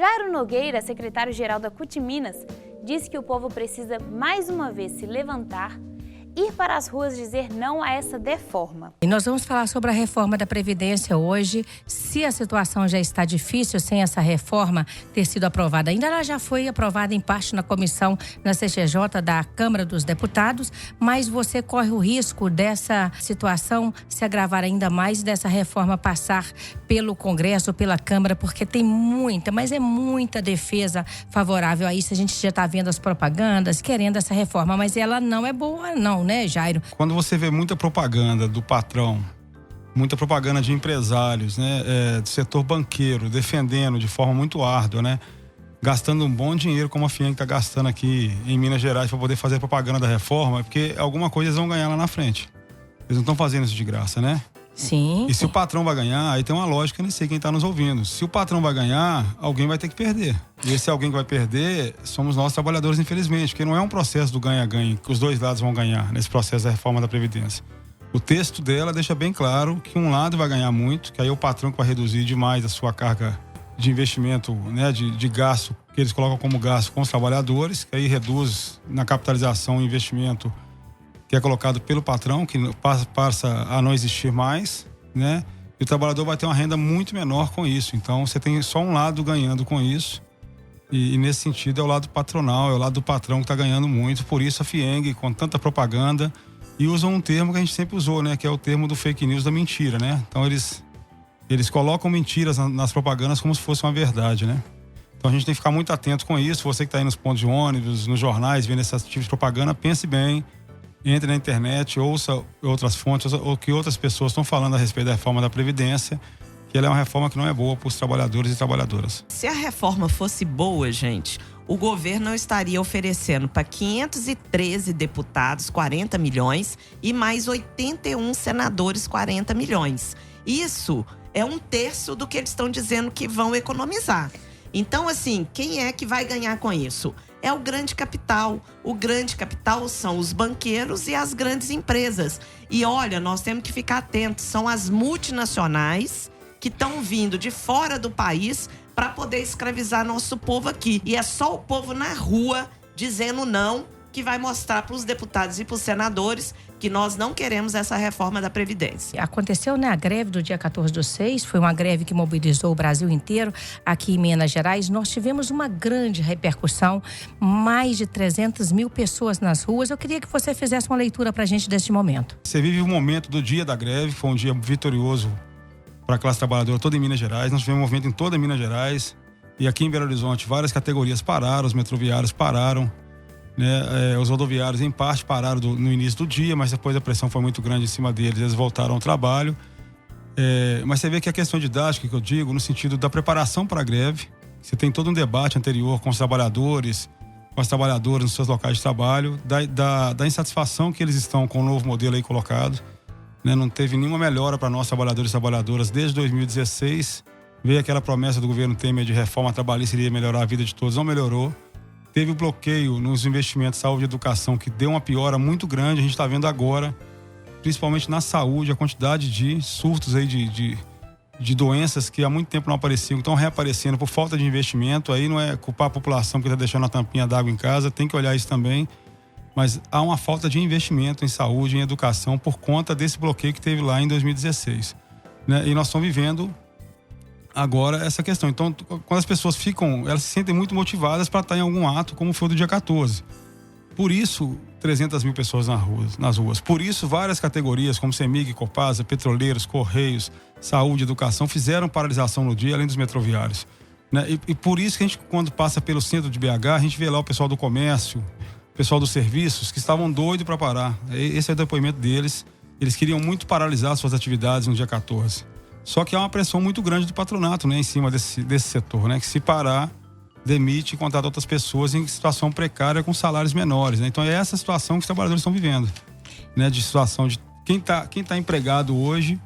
Jairo Nogueira, secretário-geral da CUT Minas, disse que o povo precisa mais uma vez se levantar, ir para as ruas dizer não a essa deforma. E nós vamos falar sobre a reforma da Previdência hoje. Se a situação já está difícil sem essa reforma ter sido aprovada. Ainda ela já foi aprovada em parte na comissão, na CCJ da Câmara dos Deputados, mas você corre o risco dessa situação se agravar ainda mais, dessa reforma passar pelo Congresso, pela Câmara, porque tem muita, mas é muita defesa favorável a isso. A gente já está vendo as propagandas querendo essa reforma, mas ela não é boa não, né, Jairo? Quando você vê muita propaganda do patrão, muita propaganda de empresários, né, do setor banqueiro, defendendo de forma muito árdua, né, gastando um bom dinheiro como a FIENG está gastando aqui em Minas Gerais para poder fazer propaganda da reforma, é porque alguma coisa eles vão ganhar lá na frente. Eles não estão fazendo isso de graça, né? Sim. E se o patrão vai ganhar, aí tem uma lógica, nem sei quem está nos ouvindo. Se o patrão vai ganhar, alguém vai ter que perder. E esse alguém que vai perder somos nós trabalhadores, infelizmente, porque não é um processo do ganha-ganha, que os dois lados vão ganhar nesse processo da reforma da Previdência. O texto dela deixa bem claro que um lado vai ganhar muito, que aí é o patrão que vai reduzir demais a sua carga de investimento, né, de gasto, que eles colocam como gasto com os trabalhadores, que aí reduz na capitalização o investimento que é colocado pelo patrão, que passa a não existir mais, né? E o trabalhador vai ter uma renda muito menor com isso. Então, você tem só um lado ganhando com isso. E nesse sentido, é o lado patronal, é o lado do patrão que está ganhando muito. Por isso, a FIENG, com tanta propaganda, e usam um termo que a gente sempre usou, né? Que é o termo do fake news, da mentira, né? Então, eles colocam mentiras nas propagandas como se fosse uma verdade, né? Então, a gente tem que ficar muito atento com isso. Você que está aí nos pontos de ônibus, nos jornais, vendo esse tipo de propaganda, pense bem. Entre na internet, ouça outras fontes, ou que outras pessoas estão falando a respeito da reforma da Previdência, que ela é uma reforma que não é boa para os trabalhadores e trabalhadoras. Se a reforma fosse boa, gente, o governo não estaria oferecendo para 513 deputados 40 milhões e mais 81 senadores 40 milhões. Isso é 1/3 do que eles estão dizendo que vão economizar. Então, assim, quem é que vai ganhar com isso? É o grande capital. O grande capital são os banqueiros e as grandes empresas. E olha, nós temos que ficar atentos. São as multinacionais que estão vindo de fora do país para poder escravizar nosso povo aqui. E é só o povo na rua dizendo não que vai mostrar para os deputados e para os senadores que nós não queremos essa reforma da Previdência. Aconteceu, né, a greve do dia 14/6, foi uma greve que mobilizou o Brasil inteiro. Aqui em Minas Gerais, nós tivemos uma grande repercussão, mais de 300 mil pessoas nas ruas. Eu queria que você fizesse uma leitura para a gente deste momento. Você vive o momento do dia da greve, foi um dia vitorioso para a classe trabalhadora toda em Minas Gerais. Nós tivemos um movimento em toda Minas Gerais. E aqui em Belo Horizonte, várias categorias pararam, os metroviários pararam. Né, os rodoviários em parte pararam no início do dia, mas depois a pressão foi muito grande em cima deles, eles voltaram ao trabalho. Mas você vê que a questão didática, que eu digo, no sentido da preparação para a greve, você tem todo um debate anterior com os trabalhadores, com as trabalhadoras nos seus locais de trabalho, da insatisfação que eles estão com o novo modelo aí colocado. Né, não teve nenhuma melhora para nós trabalhadores e trabalhadoras desde 2016. Veio aquela promessa do governo Temer de reforma trabalhista, iria melhorar a vida de todos, não melhorou. Teve o bloqueio nos investimentos de saúde e educação, que deu uma piora muito grande. A gente está vendo agora, principalmente na saúde, a quantidade de surtos aí de doenças que há muito tempo não apareciam, estão reaparecendo por falta de investimento. Aí não é culpar a população que está deixando a tampinha d'água em casa, tem que olhar isso também. Mas há uma falta de investimento em saúde e em educação por conta desse bloqueio que teve lá em 2016. Né? E nós estamos vivendo agora essa questão. Então, quando as pessoas elas se sentem muito motivadas para estar em algum ato, como foi o do dia 14. Por isso, 300 mil pessoas nas ruas. Por isso, várias categorias, como CEMIG, Copasa, petroleiros, correios, saúde, educação, fizeram paralisação no dia, além dos metroviários. Né? E por isso que a gente, quando passa pelo centro de BH, a gente vê lá o pessoal do comércio, o pessoal dos serviços, que estavam doidos para parar. Esse é o depoimento deles. Eles queriam muito paralisar suas atividades no dia 14. Só que há uma pressão muito grande do patronato, né, em cima desse setor, né, que se parar, demite e contrata outras pessoas em situação precária com salários menores. Né? Então é essa situação que os trabalhadores estão vivendo. Né, de situação de quem tá empregado hoje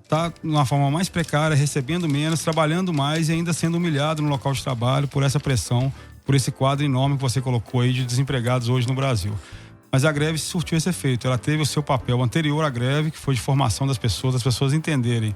está de uma forma mais precária, recebendo menos, trabalhando mais e ainda sendo humilhado no local de trabalho por essa pressão, por esse quadro enorme que você colocou aí de desempregados hoje no Brasil. Mas a greve surtiu esse efeito. Ela teve o seu papel anterior à greve, que foi de formação das pessoas entenderem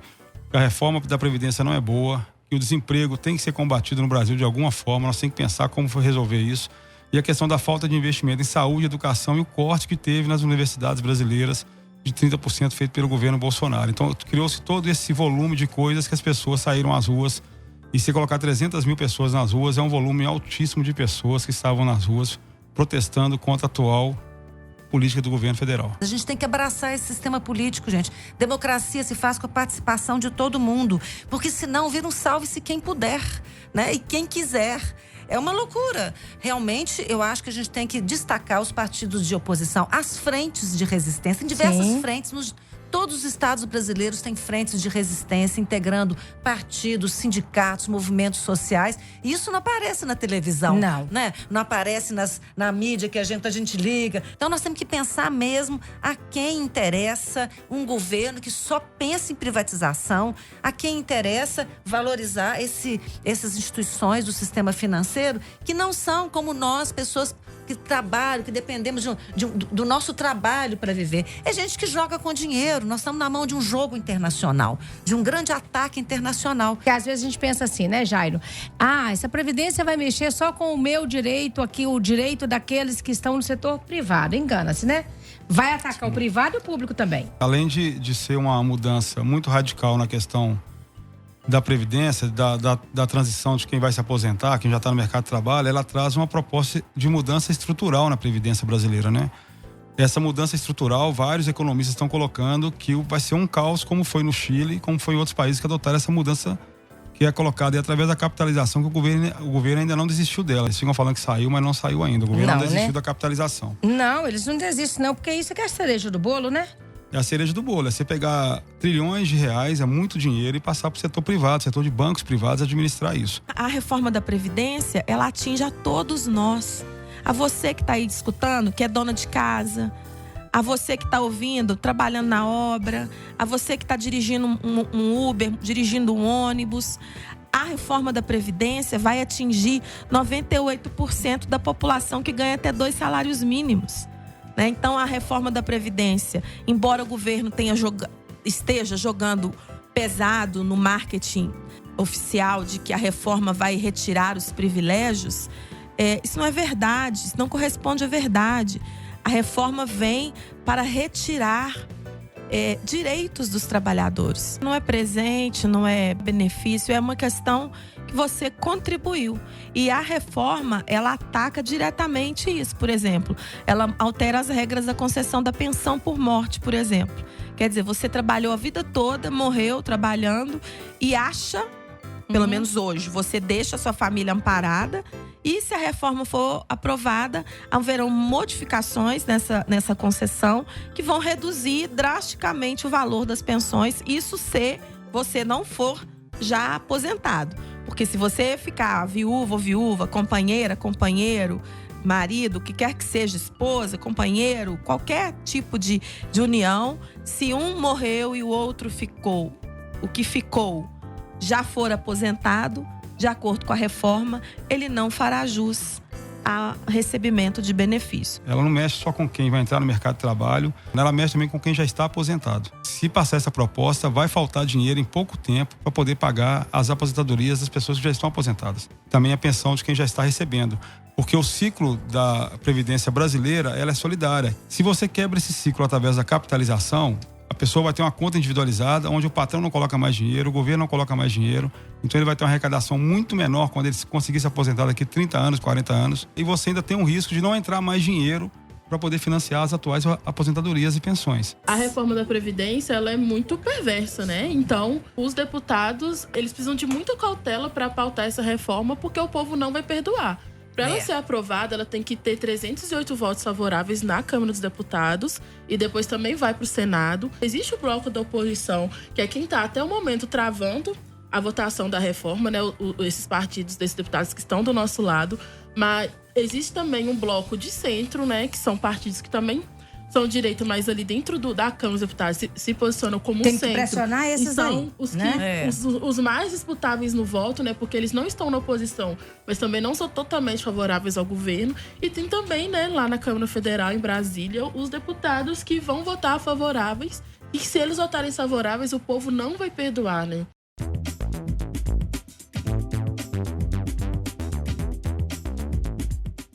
que a reforma da Previdência não é boa, que o desemprego tem que ser combatido no Brasil de alguma forma, nós temos que pensar como foi resolver isso. E a questão da falta de investimento em saúde, educação e o corte que teve nas universidades brasileiras de 30% feito pelo governo Bolsonaro. Então, criou-se todo esse volume de coisas que as pessoas saíram às ruas. E se colocar 300 mil pessoas nas ruas, é um volume altíssimo de pessoas que estavam nas ruas protestando contra a atual política do governo federal. A gente tem que abraçar esse sistema político, gente. Democracia se faz com a participação de todo mundo, porque senão vira um salve-se quem puder, né? E quem quiser. É uma loucura. Realmente, eu acho que a gente tem que destacar os partidos de oposição, as frentes de resistência, em diversas frentes. Todos os estados brasileiros têm frentes de resistência, integrando partidos, sindicatos, movimentos sociais. E isso não aparece na televisão. Não. Né? Não aparece na mídia que a gente liga. Então, nós temos que pensar mesmo a quem interessa um governo que só pensa em privatização, a quem interessa valorizar essas instituições do sistema financeiro, que não são como nós, pessoas que trabalham, que dependemos do nosso trabalho para viver. É gente que joga com dinheiro. Nós estamos na mão de um jogo internacional, de um grande ataque internacional. Porque às vezes a gente pensa assim, né, Jairo? Essa Previdência vai mexer só com o meu direito aqui, o direito daqueles que estão no setor privado. Engana-se, né? Vai atacar o privado e o público também. Além de ser uma mudança muito radical na questão da Previdência, da transição de quem vai se aposentar, quem já está no mercado de trabalho, ela traz uma proposta de mudança estrutural na Previdência brasileira, né? Essa mudança estrutural, vários economistas estão colocando que vai ser um caos, como foi no Chile, como foi em outros países que adotaram essa mudança que é colocada e através da capitalização, que o governo ainda não desistiu dela. Eles ficam falando que saiu, mas não saiu ainda. O governo não desistiu da capitalização. Não, eles não desistem não, porque isso que é a cereja do bolo, né? É a cereja do bolo, é você pegar trilhões de reais, é muito dinheiro, e passar para o setor privado, setor de bancos privados, administrar isso. A reforma da Previdência, ela atinge a todos nós. A você que está aí escutando, que é dona de casa, a você que está ouvindo, trabalhando na obra, a você que está dirigindo um Uber, dirigindo um ônibus. A reforma da Previdência vai atingir 98% da população que ganha até 2 salários mínimos. Então, a reforma da Previdência, embora o governo esteja jogando pesado no marketing oficial de que a reforma vai retirar os privilégios, isso não é verdade, isso não corresponde à verdade. A reforma vem para retirar direitos dos trabalhadores. Não é presente, não é benefício, é uma questão que você contribuiu. E a reforma, ela ataca diretamente isso. Por exemplo, ela altera as regras da concessão da pensão por morte, por exemplo. Quer dizer, você trabalhou a vida toda, morreu trabalhando e acha, pelo menos hoje, você deixa a sua família amparada. E se a reforma for aprovada, haverão modificações nessa concessão que vão reduzir drasticamente o valor das pensões. Isso se você não for já aposentado. Porque se você ficar viúva ou viúva, companheira, companheiro, marido, o que quer que seja, esposa, companheiro, qualquer tipo de união, se um morreu e o outro ficou, o que ficou já for aposentado, de acordo com a reforma, ele não fará jus a recebimento de benefício. Ela não mexe só com quem vai entrar no mercado de trabalho, ela mexe também com quem já está aposentado. Se passar essa proposta, vai faltar dinheiro em pouco tempo para poder pagar as aposentadorias das pessoas que já estão aposentadas. Também a pensão de quem já está recebendo. Porque o ciclo da Previdência brasileira, ela é solidária. Se você quebra esse ciclo através da capitalização, a pessoa vai ter uma conta individualizada, onde o patrão não coloca mais dinheiro, o governo não coloca mais dinheiro. Então ele vai ter uma arrecadação muito menor quando ele conseguir se aposentar daqui 30 anos, 40 anos. E você ainda tem um risco de não entrar mais dinheiro para poder financiar as atuais aposentadorias e pensões. A reforma da Previdência, ela é muito perversa, né? Então, os deputados, eles precisam de muita cautela para pautar essa reforma, porque o povo não vai perdoar. Para ela ser aprovada, ela tem que ter 308 votos favoráveis na Câmara dos Deputados e depois também vai para o Senado. Existe o bloco da oposição, que é quem está até o momento travando a votação da reforma, né? Esses partidos, desses deputados que estão do nosso lado. Mas existe também um bloco de centro, né? Que são partidos que também são direita, mas ali dentro da Câmara dos Deputados se posicionam como tem centro. Tem que pressionar esses aí, né? Os mais disputáveis no voto, né? Porque eles não estão na oposição, mas também não são totalmente favoráveis ao governo. E tem também, né, lá na Câmara Federal, em Brasília, os deputados que vão votar favoráveis. E se eles votarem favoráveis, o povo não vai perdoar, né?